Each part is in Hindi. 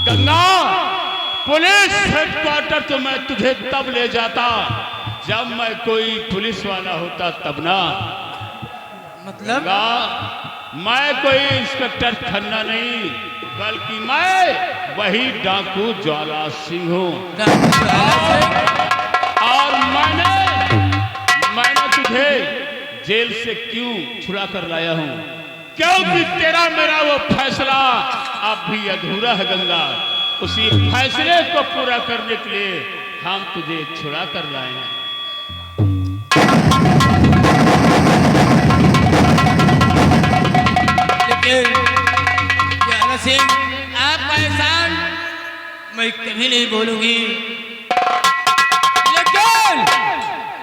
गंगा, पुलिस हेडक्वार्टर तो मैं तुझे तब ले जाता जब मैं कोई पुलिस वाला होता, तब ना। मतलब गंगा, मैं कोई इंस्पेक्टर खन्ना नहीं, बल्कि मैं वही डाकू ज्वाला सिंह हूँ। और मैंने तुझे जेल से क्यों छुड़ा कर लाया हूँ? क्योंकि तेरा मेरा वो फैसला अब भी अधूरा है गंगा। उसी फैसले को पूरा करने के लिए हम तुझे छुड़ा कर लाए हैं। लेकिन ज्वाला सिंह, आपका एहसान मैं कभी नहीं भूलूंगी, लेकिन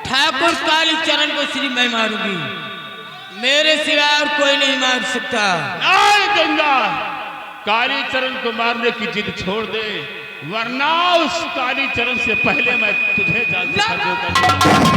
ठाकुर कालीचरण को सिर्फ मैं मारूंगी, मेरे सिवा और कोई नहीं मार सकता। नहीं गंगा, कालीचरण को मारने की जिद छोड़ दे, वरना उस कालीचरण से पहले मैं तुझे जान से खत्म कर दूंगा।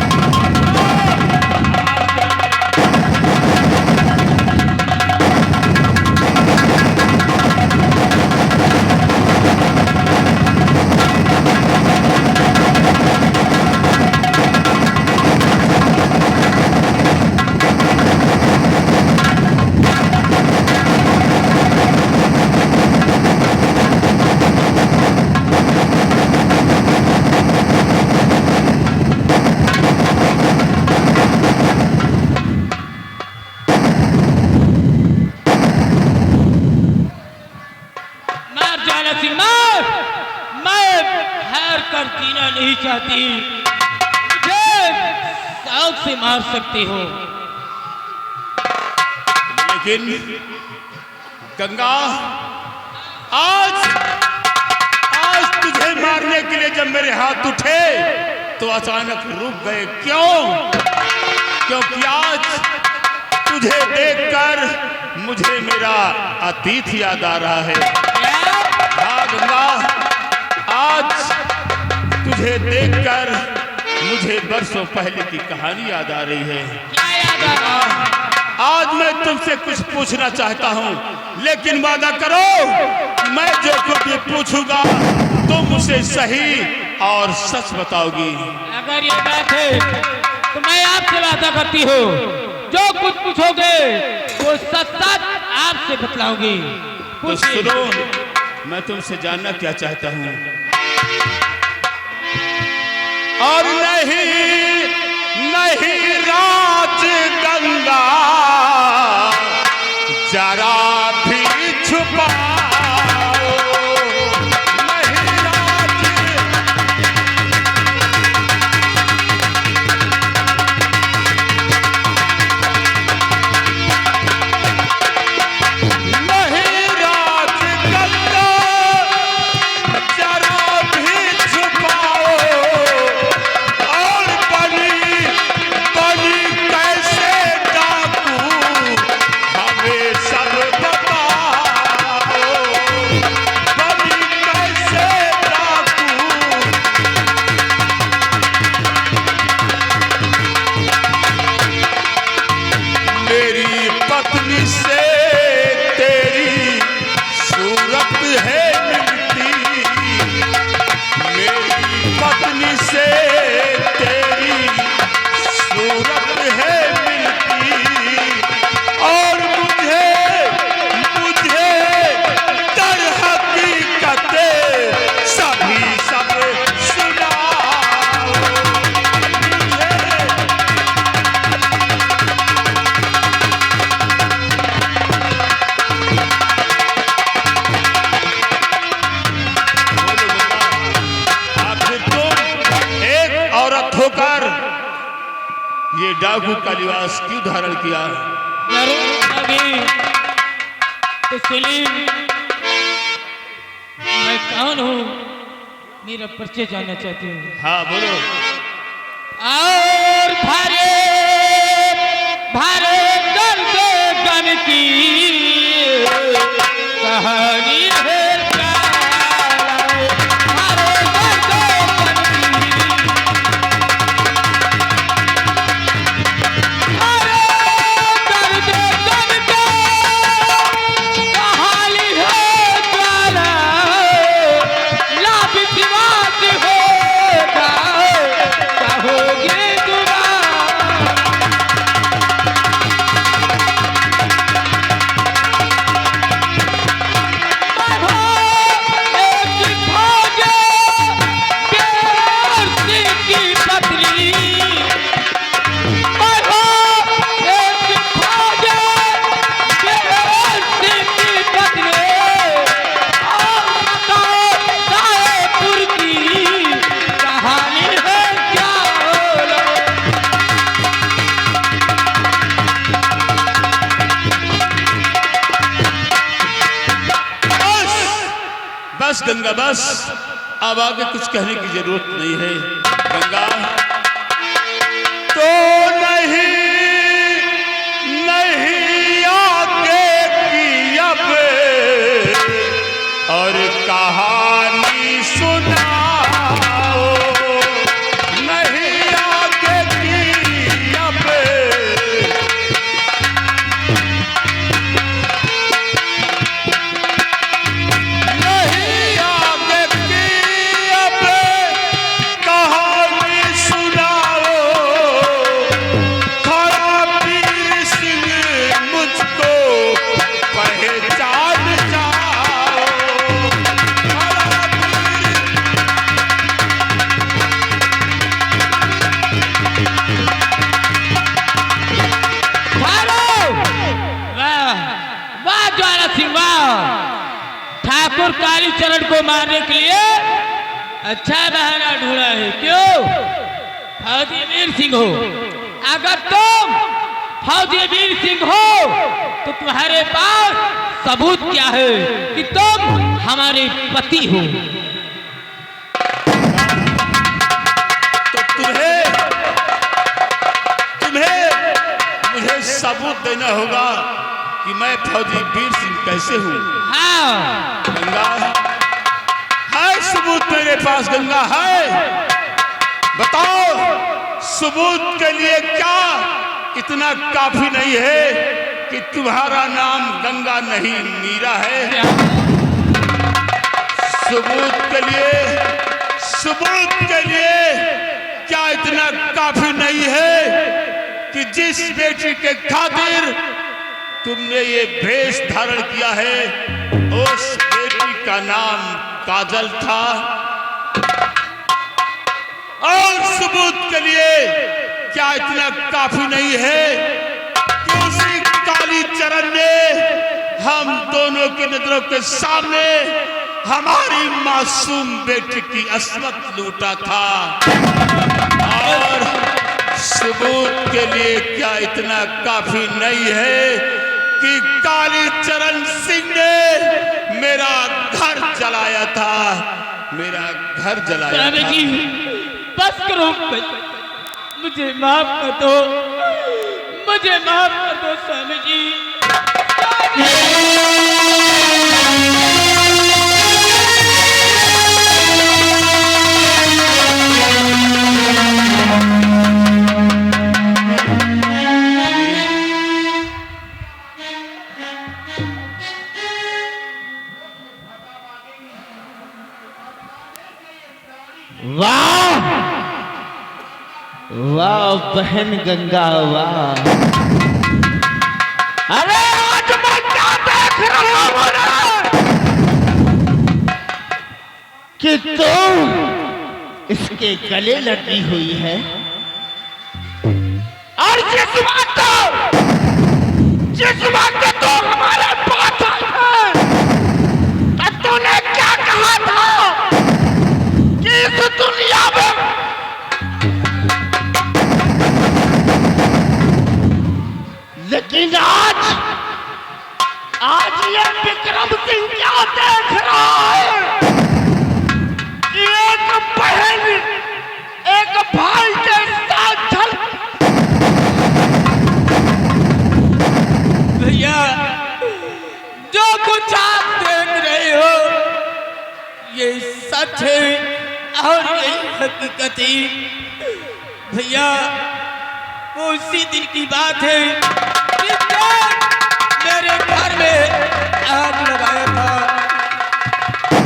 नहीं चाहती, मुझे शौक से मार सकती हो, लेकिन गंगा, आज तुझे मारने के लिए जब मेरे हाथ उठे तो अचानक रुक गए। क्यों? क्योंकि आज तुझे देखकर मुझे मेरा अतीत याद आ रहा है। हाँ गंगा, आज तुझे देखकर मुझे बरसों पहले की कहानी याद आ रही है। क्या याद आ रहा है? आज मैं तुमसे कुछ पूछना चाहता हूँ, लेकिन वादा करो मैं जो कुछ भी पूछूंगा तुम मुझे सही और सच बताओगी। अगर ये बात है तो मैं आपसे वादा करती हूँ, जो कुछ पूछोगे वो सच सच आपसे बतलाऊंगी। तो सुनो, मैं तुमसे जानना क्या चाहता हूँ। और नहीं राज गंगा, जरा भी छुपा डाकू का लिबास क्यों धारण किया? तो सुनिए, मैं कौन हूँ, मेरा परिचय जानना चाहती हूँ। हाँ बोलो। और भारे भारे दर्द गम की कहानी है। कहानी है गंगा बस, अब आगे कुछ कहने की जरूरत नहीं है। गंगा तो नहीं आगे की अब और कहानी सुनाओ, नहीं आगे की अब नहीं आगे की अब कहानी सुनाओ, खड़ा पीर सिंह मुझको पहचान जाओ, खड़ा पीर मारो! वाह वाह ज्वाला सिंह वाह! ठाकुर कालीचरण को मारने के लिए अच्छा बहाना ढूंढा है। क्यों? फौजी वीर सिंह हो। अगर तुम फौजी वीर सिंह हो तो तुम्हारे पास सबूत क्या है कि तुम हमारे पति हो? तो तुम्हें मुझे सबूत देना होगा कि मैं फौजी वीर सिंह कैसे हूँ। हाँ गंगा है सबूत मेरे पास, गंगा है। बताओ सबूत के लिए क्या इतना काफी नहीं है कि तुम्हारा नाम गंगा नहीं मीरा है? सबूत के लिए क्या इतना काफी नहीं है कि जिस बेटी के खातिर तुमने ये भेष धारण किया है उस बेटी का नाम काजल था? और सबूत के लिए क्या इतना काफी नहीं है कि उसी कालीचरण ने हम दोनों की नजरों के सामने हमारी मासूम बेटी की अस्मत लूटा था? और सबूत के लिए क्या इतना काफी नहीं है कि कालीचरण सिंह ने मेरा घर जलाया था, मेरा घर जलाया स्वामी था। जी बस करो, मुझे माफ कर दो, मुझे माफ कर दो स्वामी जी। वाह वाह बहन गंगा वाह! अरे आज मैं क्या देख रहा हूँ कि तुम इसके गले लगी हुई है और जिस वक्त तो हमारे पास आई है तो तूने क्या कहा था कि इस दुनिया में लेकिन आज ये विक्रम सिंह क्या देख रहा है कि एक बहन एक भाई के साथ चल। भैया जो कुछ आप देख रहे हो ये सच है और यही हकीकत है। भैया वो उसी दिन की बात है कि मेरे घर में आग लगाया था।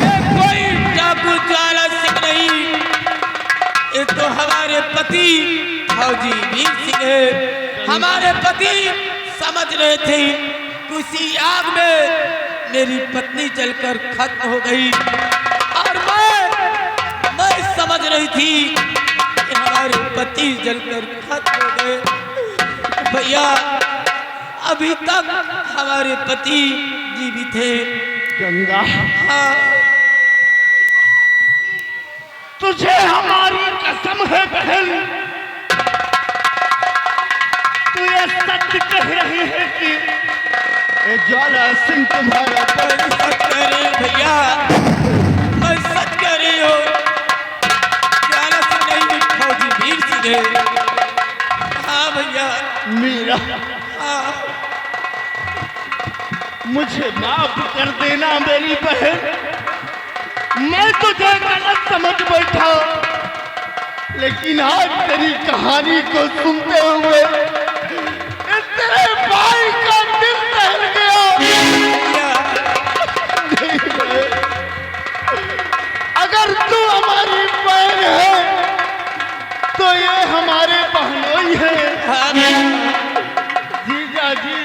ये कोई डाकू ज्वाला सिंह नहीं, ये तो हमारे पति फौजी वीर सिंह है। हमारे पति समझ रहे थे उसी आग में मेरी पत्नी जलकर खत्म हो गई और मैं समझ रही थी कि हमारे पति जलकर खत्म हो गए। भैया अभी तक हमारे पति जीवित थे। गंगा हाँ तुझे हमारी कसम है बहन, तू ये सत्य कह रही है कि ये ज्वाला सिंह तुम्हारा सच कह रहे भैया, मीरा, मुझे माफ कर देना मेरी बहन। मैं तुझे गलत समझ बैठा, लेकिन आज तेरी कहानी को सुनते हुए तेरे भाई का दिल दहल गया। अगर तू हमारी बहन है तो ये हमारे बहनोई है। जीजा जी,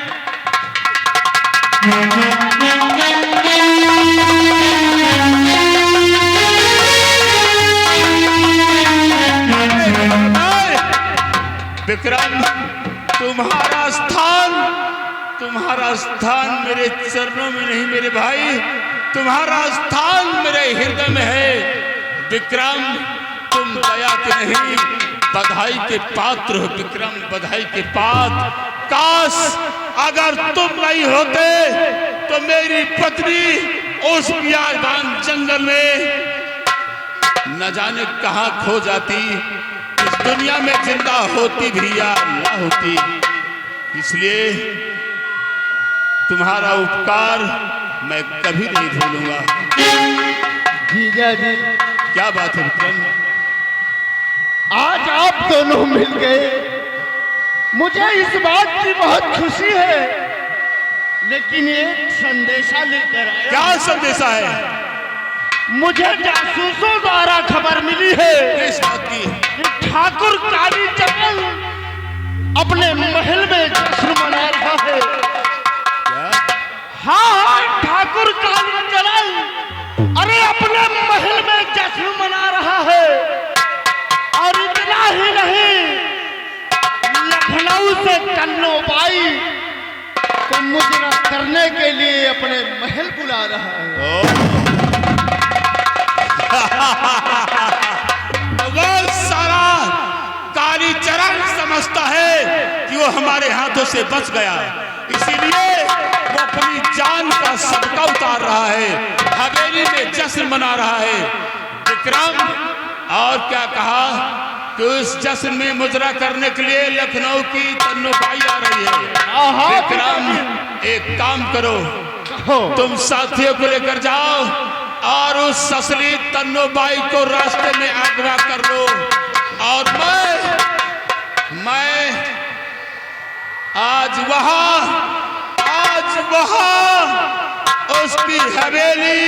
विक्रम, तुम्हारा स्थान मेरे चरणों में नहीं मेरे भाई, तुम्हारा स्थान मेरे हृदय में है। विक्रम, तुम दया के नहीं बधाई के पात्र हो। विक्रम, बधाई के पात्र। काश अगर तुम नहीं होते तो मेरी पत्नी उस बियाबान जंगल में न जाने कहां खो जाती, इस दुनिया में जिंदा होती भी या ना होती। इसलिए तुम्हारा उपकार मैं कभी नहीं भूलूंगा। जीजा जी, क्या बात है विक्रम? आज आप दोनों मिल गए, मुझे इस बात की बहुत खुशी है। लेकिन एक संदेशा लेकर आया। क्या संदेशा है? मुझे जासूसों द्वारा खबर मिली है किस बात की? कि ठाकुर कालीचरण अपने महल में जश्न मना रहा है। क्या? हाँ, ठाकुर कालीचरण अरे अपने महल में जश्न मना रहा है। और इतना ही नहीं, लखनऊ से कन्नो बाई को मुजरा करने के लिए अपने महल बुला रहा है। वो सारा कालीचरण समझता है कि वो हमारे हाथों से बच गया, इसीलिए वो अपनी जान का सदका उतार रहा है, हवेली में जश्न मना रहा है। विक्रम, और क्या कहा कि उस जश्न में मुजरा करने के लिए लखनऊ की तन्नो बाई आ रही है। विक्रम, एक काम करो, तुम साथियों को लेकर जाओ और उस असली तन्नो बाई को रास्ते में अगवा कर लो। और मैं आज वहां उसकी हवेली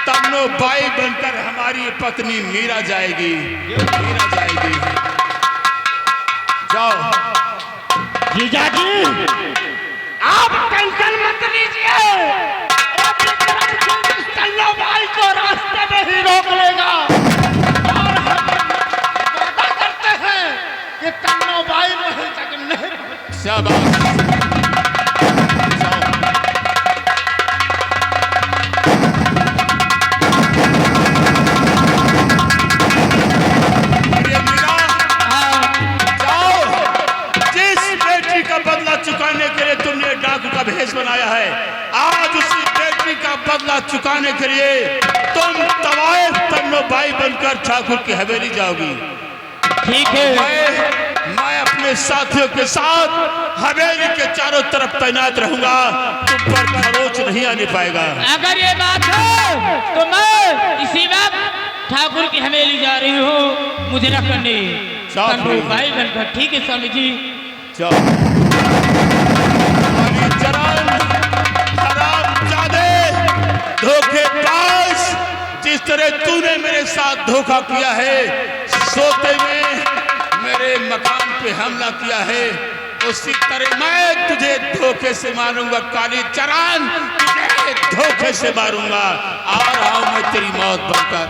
तन्नो बाई बनकर हमारी पत्नी मीरा जाएगी। जाओ। जीजा जी, आप टेंशन मत लीजिए, तन्नो बाई को रास्ते में ही रोक लेगा। और हम वादा करते हैं कि तन्नो बाई महल तक नहीं पहुंचेगी। शाबाश। चुकाने के लिए तुमने डाकू का भेष बनाया है, आज उसी बेटी का बदला चुकाने के लिए तुम तवायफ तन्नो बाई बनकर ठाकुर की हवेली जाओगी। ठीक है। मैं अपने साथियों के साथ हवेली के चारों तरफ तैनात रहूंगा, तुम पर खरोच नहीं आने पाएगा। अगर ये बात है तो मैं इसी वक्त ठाकुर की हवेली जा रही हूँ मुजरा करने, तन्नो बाई बनकर। ठीक है स्वामी जी, जाओ। धोखेबाज, जिस तरह तूने मेरे साथ धोखा किया है, सोते में मेरे मकान पे हमला किया है, उसी तरह मैं तुझे धोखे से मारूंगा कालीचरण, तुझे धोखे से मारूंगा। आ रहा हूं मैं तेरी मौत बनकर।